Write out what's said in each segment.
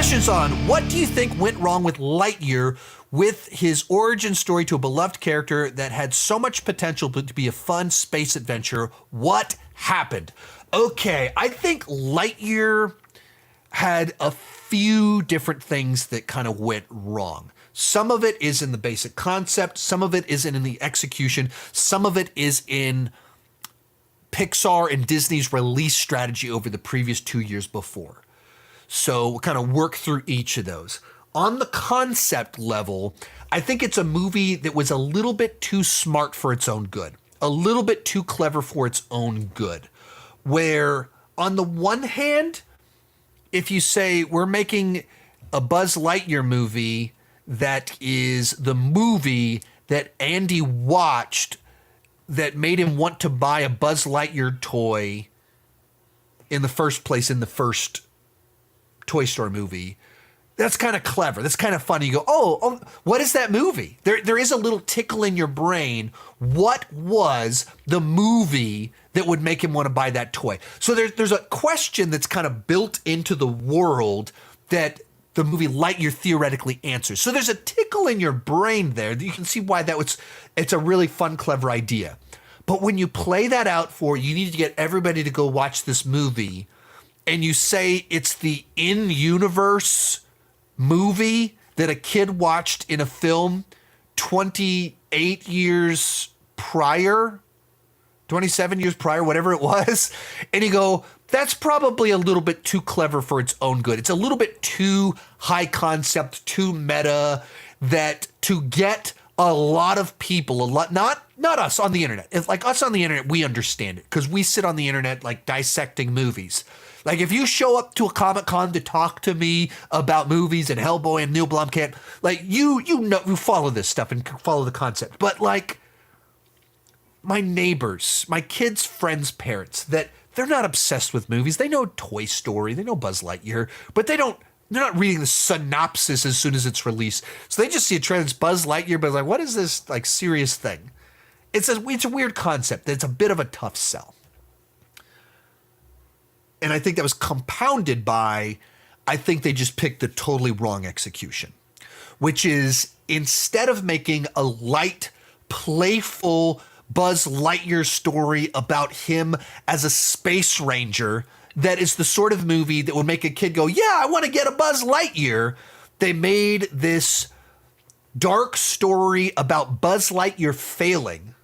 Questions on what do you think went wrong with Lightyear with his origin story to a beloved character that had so much potential to be a fun space adventure? What happened? Okay, I think Lightyear had a few different things that kind of went wrong. Some of it is in the basic concept, some of it isn't in the execution, some of it is in Pixar and Disney's release strategy over the previous 2 years before. So we'll kind of work through each of those. On the concept level, I think it's a movie that was a little bit too smart for its own good, a little bit too clever for its own good. Where on the one hand, if you say we're making a Buzz Lightyear movie that is the movie that Andy watched that made him want to buy a Buzz Lightyear toy in the first place in the first Toy Story movie, that's kind of clever. That's kind of funny. You go, oh, what is that movie? There is a little tickle in your brain. What was the movie that would make him want to buy that toy? So there's a question that's kind of built into the world that the movie Lightyear theoretically answers. So there's a tickle in your brain there that you can see why it's a really fun, clever idea. But when you play that out for, you need to get everybody to go watch this movie, and you say it's the in-universe movie that a kid watched in a film 28 years prior, 27 years prior, whatever it was, and you go, that's probably a little bit too clever for its own good. It's a little bit too high concept, too meta, that to get a lot of people, not us on the internet. If, like us on the internet, we understand it because we sit on the internet like dissecting movies. Like if you show up to a Comic-Con to talk to me about movies and Hellboy and Neil Blomkamp, like you know, you follow this stuff and follow the concept. But like my neighbors, my kids' friends' parents, that they're not obsessed with movies. They know Toy Story, they know Buzz Lightyear, but they're not reading the synopsis as soon as it's released. So they just see a trailer, it's Buzz Lightyear, but like, what is this like serious thing? It's a weird concept. It's a bit of a tough sell. And I think that was compounded by, I think they just picked the totally wrong execution, which is instead of making a light, playful Buzz Lightyear story about him as a space ranger, that is the sort of movie that would make a kid go, yeah, I want to get a Buzz Lightyear. They made this dark story about Buzz Lightyear failing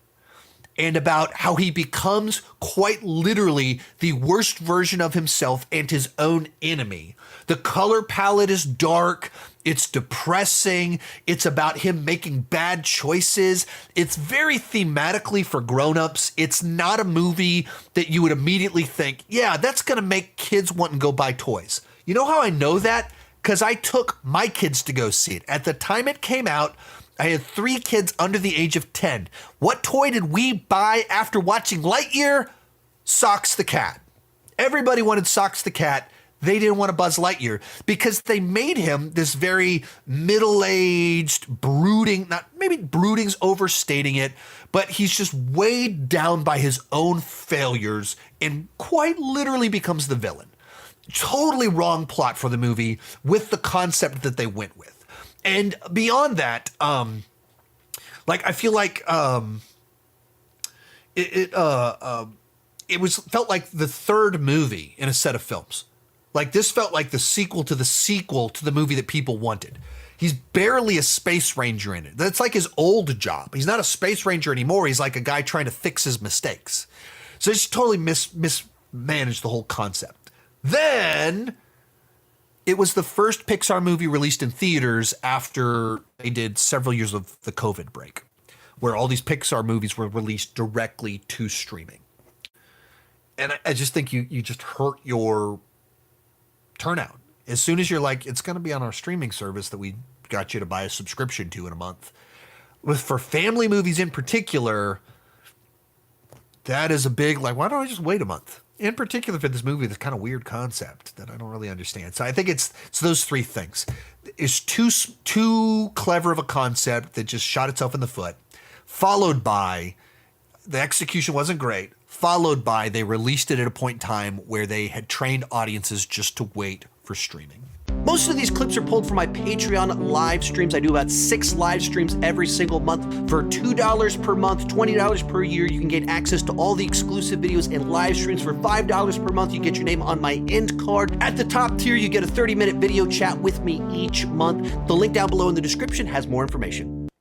and about how he becomes quite literally the worst version of himself and his own enemy. The color palette is dark. It's depressing. It's about him making bad choices. It's very thematically for grown-ups. It's not a movie that you would immediately think, yeah, that's going to make kids want to go buy toys. You know how I know that? Because I took my kids to go see it. At the time it came out, I had 3 kids under the age of 10. What toy did we buy after watching Lightyear? Socks the cat. Everybody wanted Socks the cat. They didn't want a Buzz Lightyear because they made him this very middle-aged, brooding, not maybe brooding's overstating it, but he's just weighed down by his own failures and quite literally becomes the villain. Totally wrong plot for the movie with the concept that they went with. And beyond that, like I feel like it felt like the third movie in a set of films. Like this felt like the sequel to the movie that people wanted. He's barely a space ranger in it. That's like his old job. He's not a space ranger anymore. He's like a guy trying to fix his mistakes. So it's totally mismanaged the whole concept. Then it was the first Pixar movie released in theaters after they did several years of the COVID break, where all these Pixar movies were released directly to streaming. And I just think you just hurt your turnout. As soon as you're like, it's going to be on our streaming service that we got you to buy a subscription to in a month. For family movies in particular, that is a big, like, why don't I just wait a month? In particular for this movie, this kind of weird concept that I don't really understand. So I think it's those 3 things. It's too clever of a concept that just shot itself in the foot, followed by the execution wasn't great, followed by they released it at a point in time where they had trained audiences just to wait for streaming. Most of these clips are pulled from my Patreon live streams. I do about 6 live streams every single month. For $2 per month, $20 per year, you can get access to all the exclusive videos and live streams. For $5 per month, you get your name on my end card. At the top tier, you get a 30-minute video chat with me each month. The link down below in the description has more information.